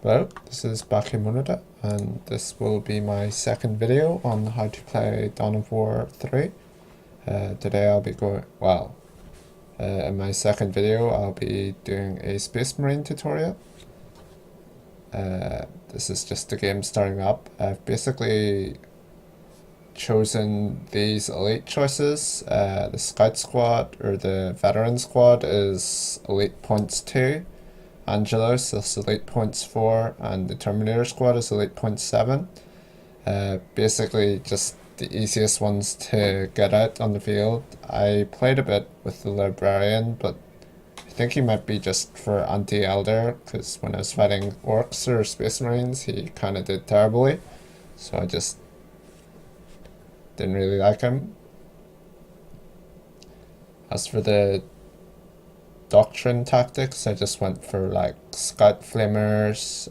Hello, this is Bakimunada, and this will be my second video on how to play Dawn of War 3. Today I'll be in my second video I'll be doing a Space Marine tutorial. This is just the game starting up. I've basically chosen these elite choices. The Scout Squad or the Veteran Squad is elite points 2. Angelos is elite points 4, and the Terminator Squad is elite points 7. Basically just the easiest ones to get out on the field. I played a bit with the Librarian, but I think he might be just for anti-Elder, because when I was fighting Orcs or Space Marines, he kind of did terribly, so I just didn't really like him. As for the doctrine tactics, I just went for like Scout Flamers,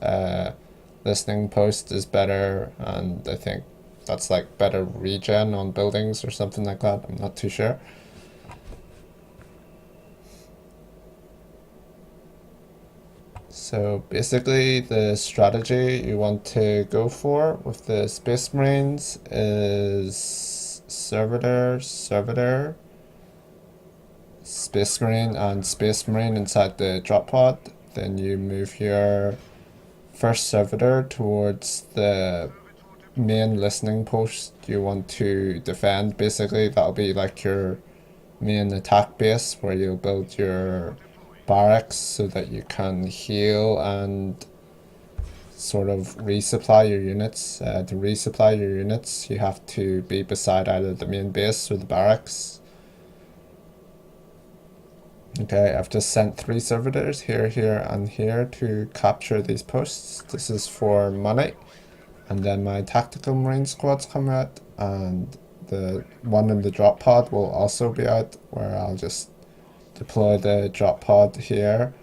listening post is better, and I think that's like better regen on buildings or something like that, I'm not too sure. So basically the strategy you want to go for with the Space Marines is Servitor, Space Marine and Space Marine inside the drop pod. Then you move your first Servitor towards the main listening post you want to defend. Basically that'll be like your main attack base where you'll build your barracks so that you can heal and sort of resupply your units. To resupply your units you have to be beside either the main base or the barracks. Okay, I've just sent 3 servitors here, and here to capture these posts. This is for money. And then my tactical marine squads come out, and the one in the drop pod will also be out, where I'll just deploy the drop pod here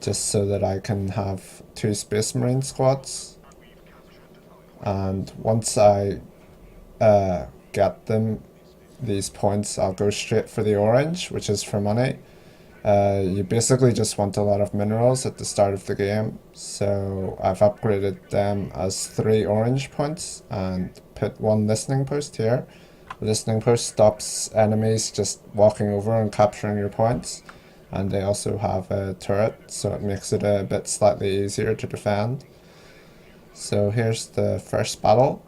just so that I can have 2 Space Marine squads. And once I get them these points, I'll go straight for the orange, which is for money. You basically just want a lot of minerals at the start of the game, so I've upgraded them as 3 orange points and put 1 listening post here. The listening post stops enemies just walking over and capturing your points, and they also have a turret, so it makes it a bit slightly easier to defend. So here's the first battle.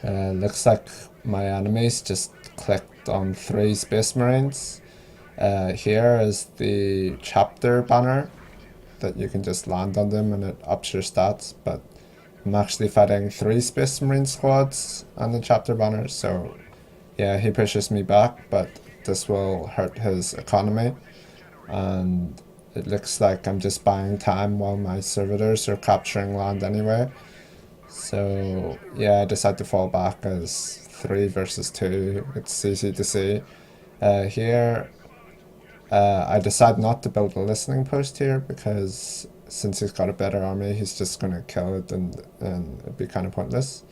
Looks like my enemies just clicked on 3 Space Marines. Here is the chapter banner that you can just land on them and it ups your stats, but I'm actually fighting 3 Space Marine squads on the chapter banner, so yeah, he pushes me back, but this will hurt his economy, and it looks like I'm just buying time while my servitors are capturing land anyway. So yeah, I decided to fall back as 3 versus 2. It's easy to see. Here I decide not to build a listening post here, because since he's got a better army, he's just going to kill it, and it'd be kind of pointless.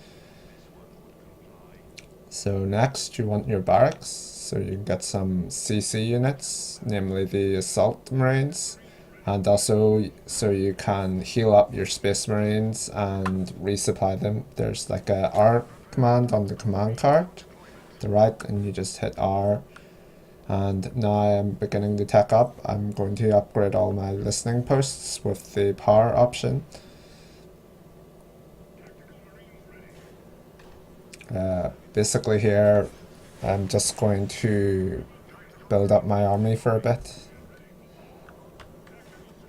So next you want your barracks, so you can get some CC units, namely the Assault Marines, and also so you can heal up your Space Marines and resupply them. There's like a R command on the command card, the right, and you just hit R. And now I'm beginning to tech up. I'm going to upgrade all my listening posts with the power option. Basically here, I'm just going to build up my army for a bit.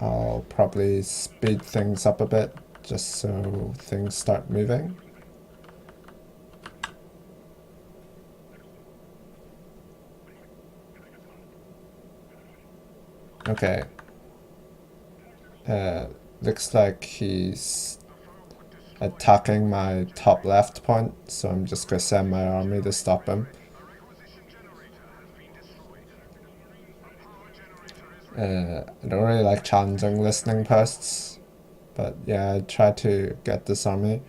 I'll probably speed things up a bit, just so things start moving. Okay. Looks like he's attacking my top left point, so I'm just gonna send my army to stop him. I don't really like challenging listening posts, but yeah, I try to get this army.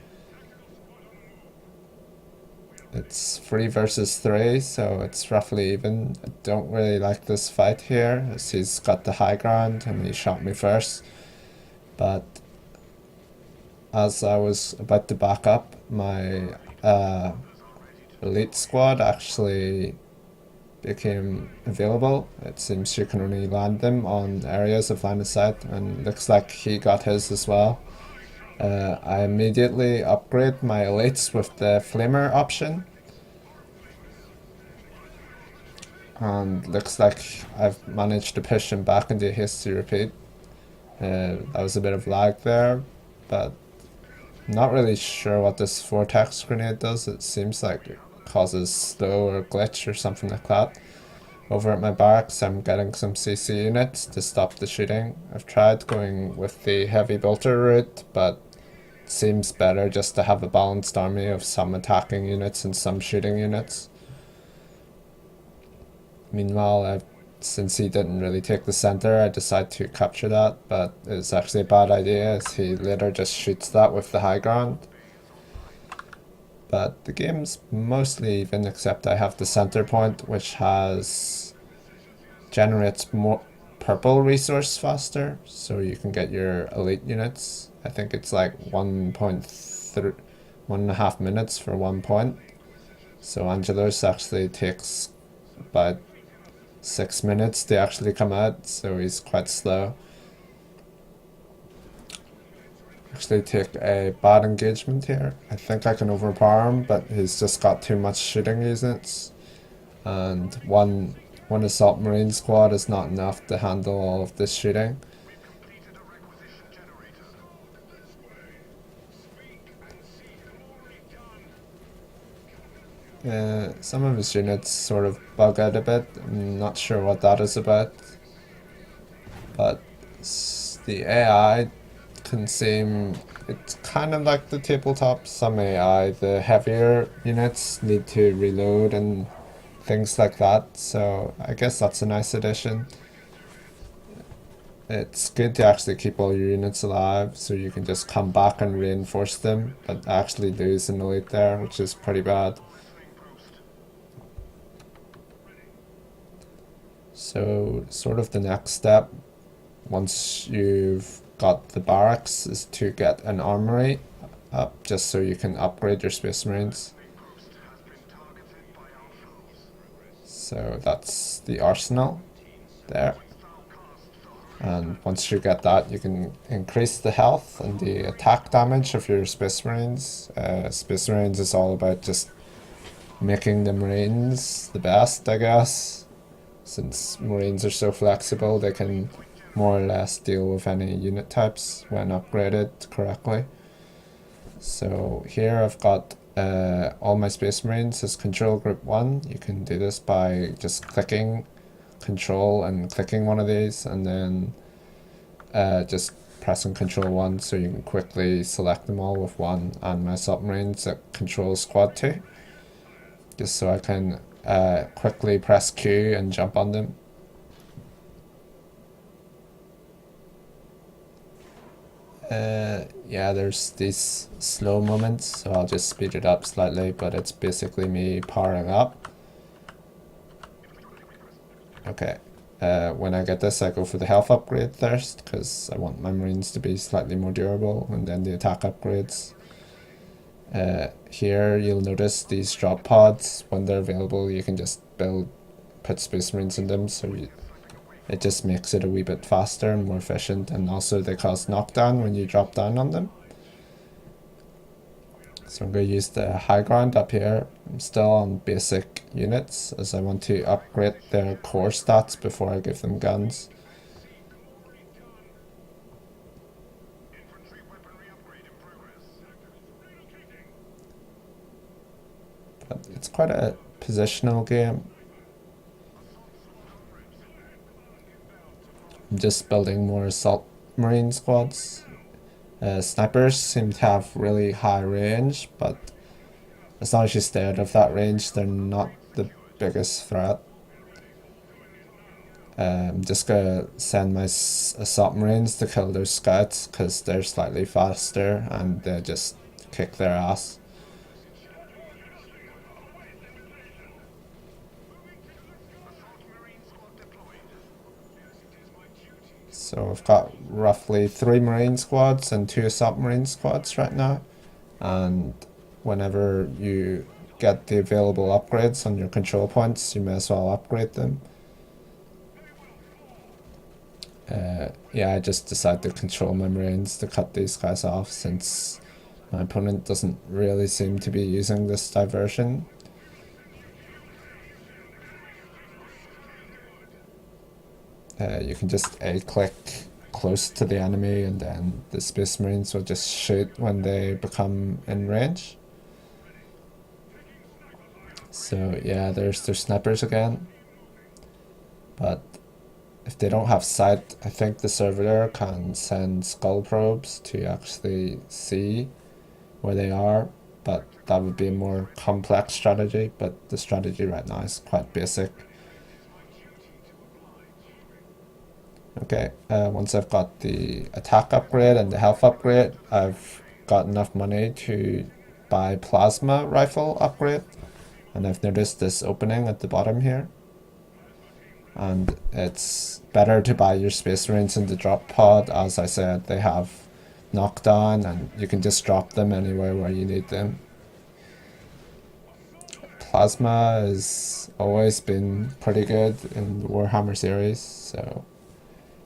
It's 3 versus 3, so it's roughly even. I don't really like this fight here, as he's got the high ground and he shot me first. But as I was about to back up, my elite squad actually became available. It seems you can only land them on areas of line of sight, and looks like he got his as well. I immediately upgrade my elites with the flamer option, and looks like I've managed to push him back into hasty repeat. That was a bit of lag there, but I'm not really sure what this vortex grenade does. It seems like it causes slow or glitch or something like that. Over at my barracks, I'm getting some CC units to stop the shooting. I've tried going with the heavy bolter route, but it seems better just to have a balanced army of some attacking units and some shooting units. Meanwhile, since he didn't really take the center, I decided to capture that, but it's actually a bad idea as he later just shoots that with the high ground. But the game's mostly even, except I have the center point, which generates more purple resource faster, so you can get your elite units. I think it's like 1.5 minutes for 1 point. So Angelos actually takes about 6 minutes to actually come out, so he's quite slow. Actually take a bad engagement here. I think I can overpower him, but he's just got too much shooting units, and one assault marine squad is not enough to handle all of this shooting. Some of his units sort of bug out a bit. I'm not sure what that is about, but the AI can seem, it's kind of like the tabletop. Some AI, the heavier units need to reload and things like that, so I guess that's a nice addition. It's good to actually keep all your units alive so you can just come back and reinforce them, but actually lose an elite there, which is pretty bad. So sort of the next step, once you've got the barracks, is to get an armory up, just so you can upgrade your Space Marines. So that's the arsenal there. And once you get that, you can increase the health and the attack damage of your Space Marines. Space Marines is all about just making the Marines the best, I guess. Since Marines are so flexible, they can more or less deal with any unit types when upgraded correctly. So here I've got all my Space Marines as Control Group 1. You can do this by just clicking Control and clicking one of these, and then just pressing Control 1 so you can quickly select them all with 1, and my submarines at Control Squad 2, just so I can quickly press Q and jump on them. Yeah, there's these slow moments, so I'll just speed it up slightly, but it's basically me powering up. Okay, when I get this, I go for the health upgrade first, because I want my Marines to be slightly more durable, and then the attack upgrades. Here you'll notice these drop pods, when they're available you can just put Space Marines in them, so it just makes it a wee bit faster and more efficient, and also they cause knockdown when you drop down on them. So I'm going to use the high ground up here. I'm still on basic units as I want to upgrade their core stats before I give them guns. But it's quite a positional game. I'm just building more assault marine squads. Snipers seem to have really high range, but as long as you stay out of that range, they're not the biggest threat. I'm just gonna send my assault marines to kill those scouts because they're slightly faster and they just kick their ass. So I've got roughly 3 Marine squads and 2 assault Marine squads right now. And whenever you get the available upgrades on your control points, you may as well upgrade them. Yeah, I just decided to control my Marines to cut these guys off since my opponent doesn't really seem to be using this diversion. You can just A-click close to the enemy and then the Space Marines will just shoot when they become in range. So yeah, there's their snipers again. But if they don't have sight, I think the servitor can send skull probes to actually see where they are, but that would be a more complex strategy, but the strategy right now is quite basic. Okay, once I've got the attack upgrade and the health upgrade, I've got enough money to buy plasma rifle upgrade, and I've noticed this opening at the bottom here. And it's better to buy your Space Marines in the drop pod. As I said, they have knockdown and you can just drop them anywhere where you need them. Plasma has always been pretty good in the Warhammer series, so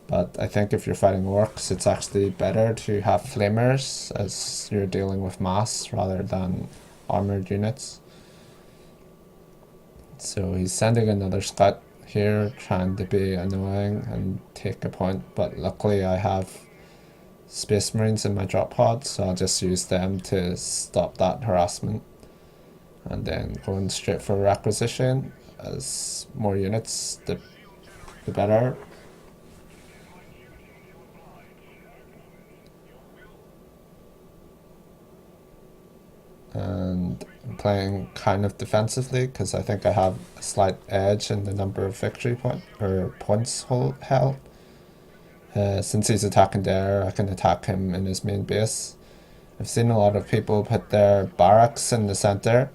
but I think if you're fighting orcs, it's actually better to have flamers as you're dealing with mass rather than armored units. So he's sending another scout here, trying to be annoying and take a point, but luckily I have Space Marines in my drop pod, so I'll just use them to stop that harassment. And then going straight for requisition, as more units, the better. And I'm playing kind of defensively because I think I have a slight edge in the number of victory points held. Since he's attacking there, I can attack him in his main base. I've seen a lot of people put their barracks in the center,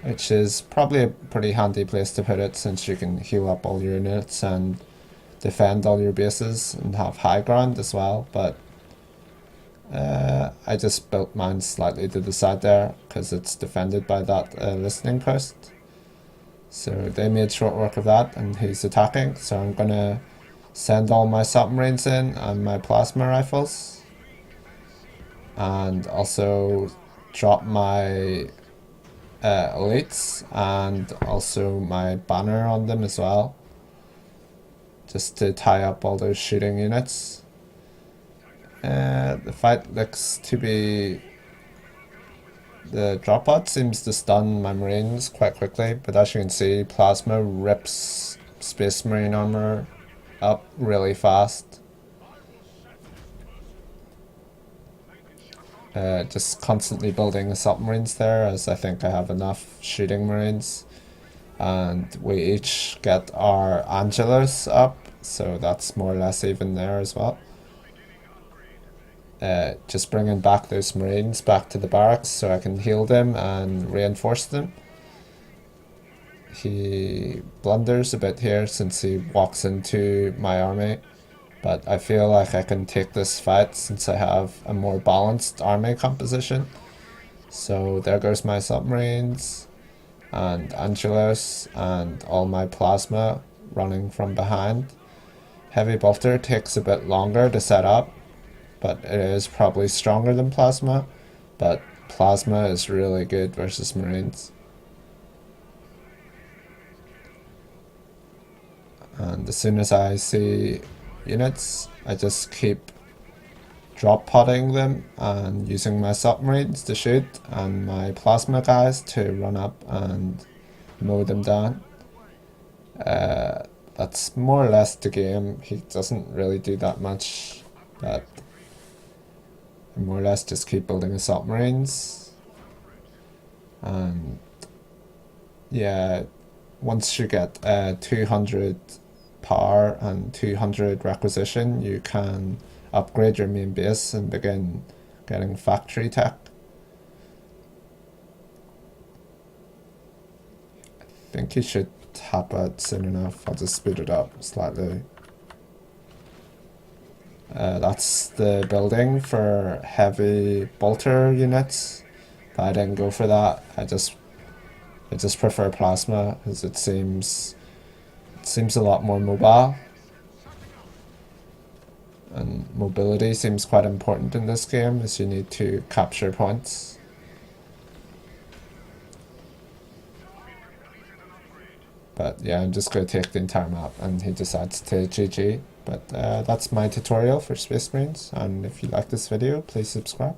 which is probably a pretty handy place to put it since you can heal up all your units and defend all your bases and have high ground as well, but I just built mine slightly to the side there because it's defended by that listening post. So they made short work of that and he's attacking, so I'm gonna send all my submarines in and my plasma rifles and also drop my elites and also my banner on them as well, just to tie up all those shooting units. The fight looks to be... The drop pod seems to stun my Marines quite quickly, but as you can see, plasma rips Space Marine armor up really fast. Just constantly building assault Marines there, as I think I have enough shooting Marines. And we each get our Angelos up, so that's more or less even there as well. Just bringing back those Marines back to the barracks so I can heal them and reinforce them. He blunders a bit here since he walks into my army, but I feel like I can take this fight since I have a more balanced army composition. So there goes my submarines and Angelos and all my plasma running from behind. Heavy bolter takes a bit longer to set up, but it is probably stronger than plasma, but plasma is really good versus Marines. And as soon as I see units, I just keep drop podding them and using my submarines to shoot and my plasma guys to run up and mow them down. That's more or less the game. He doesn't really do that much, but I more or less just keep building assault Marines. And yeah, once you get 200 power and 200 requisition, you can upgrade your main base and begin getting factory tech. I think you should tap it soon enough. I'll just speed it up slightly. That's the building for heavy bolter units, but I didn't go for that. I just prefer plasma because it seems a lot more mobile, and mobility seems quite important in this game as you need to capture points. But yeah, I'm just going to take the entire map, and he decides to GG. But that's my tutorial for Space Marines, and if you like this video, please subscribe.